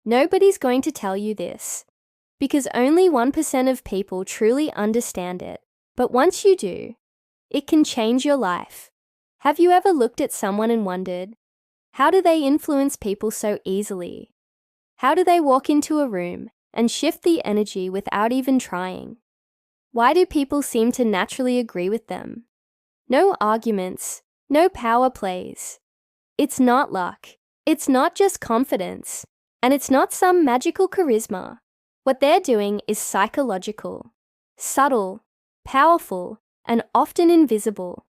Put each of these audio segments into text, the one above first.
Nobody's going to tell you this, because only 1% of people truly understand it. But once you do, it can change your life. Have you ever looked at someone and wondered, how do they influence people so easily? How do they walk into a room and shift the energy without even trying? Why do people seem to naturally agree with them? No arguments, no power plays. It's not luck. It's not just confidence. And it's not some magical charisma. What they're doing is psychological, subtle, powerful, and often invisible.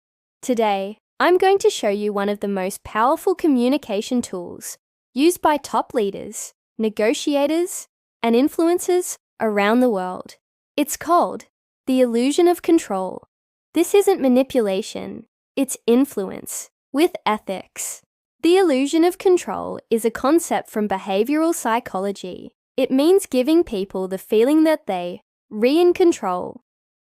Today, I'm going to show you one of the most powerful communication tools used by top leaders, negotiators, and influencers around the world. It's called the illusion of control. This isn't manipulation, it's influence with ethics. The illusion of control is a concept from behavioral psychology. It means giving people the feeling that they are in control,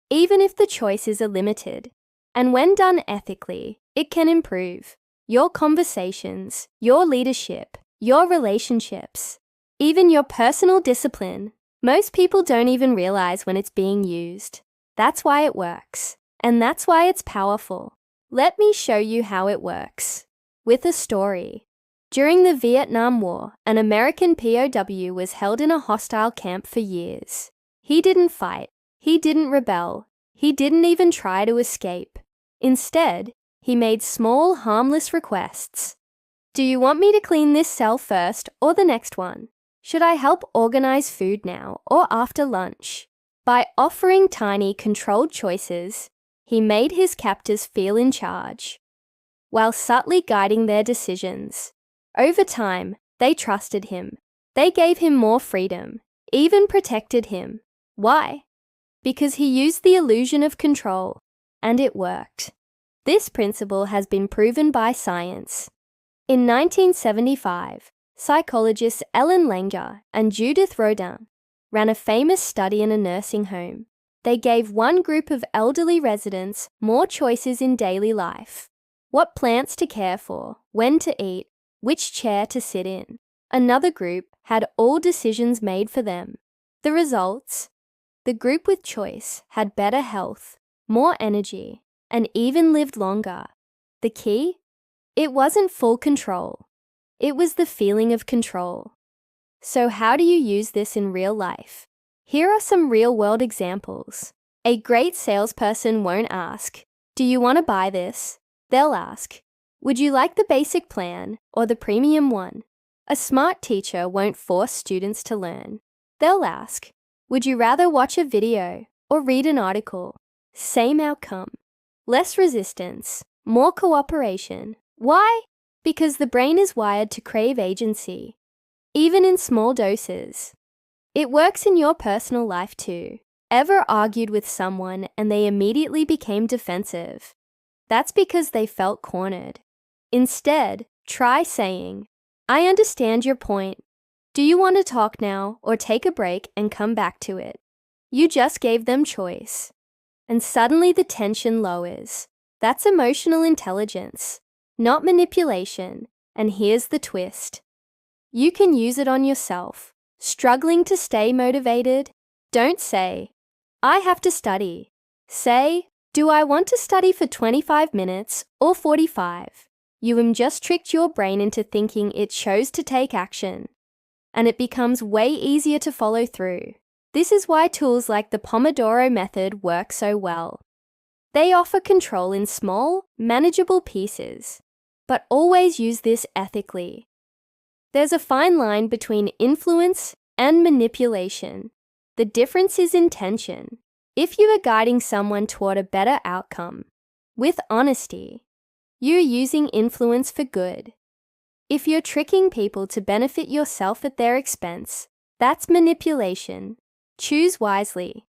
even if the choices are limited. And when done ethically, it can improve your conversations, your leadership, your relationships, even your personal discipline. Most people don't even realize when it's being used. That's why it works, and that's why it's powerful. Let me show you how it works. With a story. During the Vietnam War, an American POW was held in a hostile camp for years. He didn't fight. He didn't rebel. He didn't even try to escape. Instead, he made small, harmless requests. Do you want me to clean this cell first or the next one? Should I help organize food now or after lunch? By offering tiny, controlled choices, he made his captors feel in charge, while subtly guiding their decisions. Over time, they trusted him. They gave him more freedom, even protected him. Why? Because he used the illusion of control, and it worked. This principle has been proven by science. In 1975, psychologists Ellen Langer and Judith Rodin ran a famous study in a nursing home. They gave one group of elderly residents more choices in daily life. What plants to care for, when to eat, which chair to sit in. Another group had all decisions made for them. The results? The group with choice had better health, more energy, and even lived longer. The key? It wasn't full control. It was the feeling of control. So how do you use this in real life? Here are some real-world examples. A great salesperson won't ask, "Do you want to buy this?" They'll ask, "Would you like the basic plan or the premium one?" A smart teacher won't force students to learn. They'll ask, "Would you rather watch a video or read an article?" Same outcome. Less resistance, more cooperation. Why? Because the brain is wired to crave agency, even in small doses. It works in your personal life too. Ever argued with someone and they immediately became defensive? That's because they felt cornered. Instead, try saying, "I understand your point. Do you want to talk now or take a break and come back to it?" You just gave them choice. And suddenly the tension lowers. That's emotional intelligence, not manipulation. And here's the twist. You can use it on yourself. Struggling to stay motivated? Don't say, "I have to study." Say, "Do I want to study for 25 minutes or 45? You just tricked your brain into thinking it chose to take action. And it becomes way easier to follow through. This is why tools like the Pomodoro method work so well. They offer control in small, manageable pieces, but always use this ethically. There's a fine line between influence and manipulation. The difference is intention. If you are guiding someone toward a better outcome, with honesty, you're using influence for good. If you're tricking people to benefit yourself at their expense, that's manipulation. Choose wisely.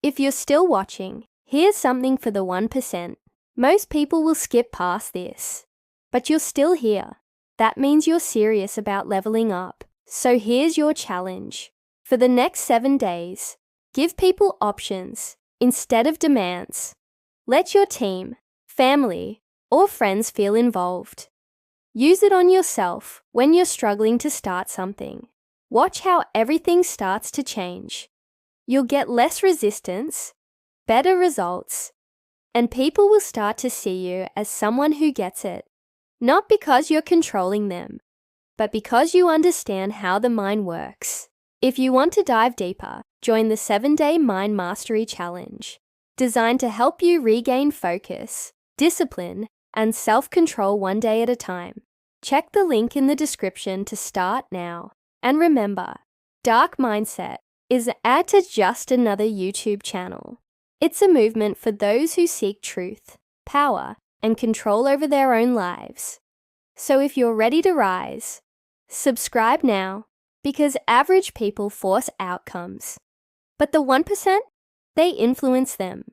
If you're still watching, here's something for the 1%. Most people will skip past this, but you're still here. That means you're serious about leveling up. So here's your challenge. For the next 7 days, give people options instead of demands. Let your team, family, or friends feel involved. Use it on yourself when you're struggling to start something. Watch how everything starts to change. You'll get less resistance, better results, and people will start to see you as someone who gets it. Not because you're controlling them, but because you understand how the mind works. If you want to dive deeper, join the 7-Day Mind Mastery Challenge, designed to help you regain focus, discipline, and self-control one day at a time. Check the link in the description to start now. And remember, Dark Mindset is add to just another YouTube channel. It's a movement for those who seek truth, power, and control over their own lives. So if you're ready to rise, subscribe now, because average people force outcomes. But the 1%, they influence them.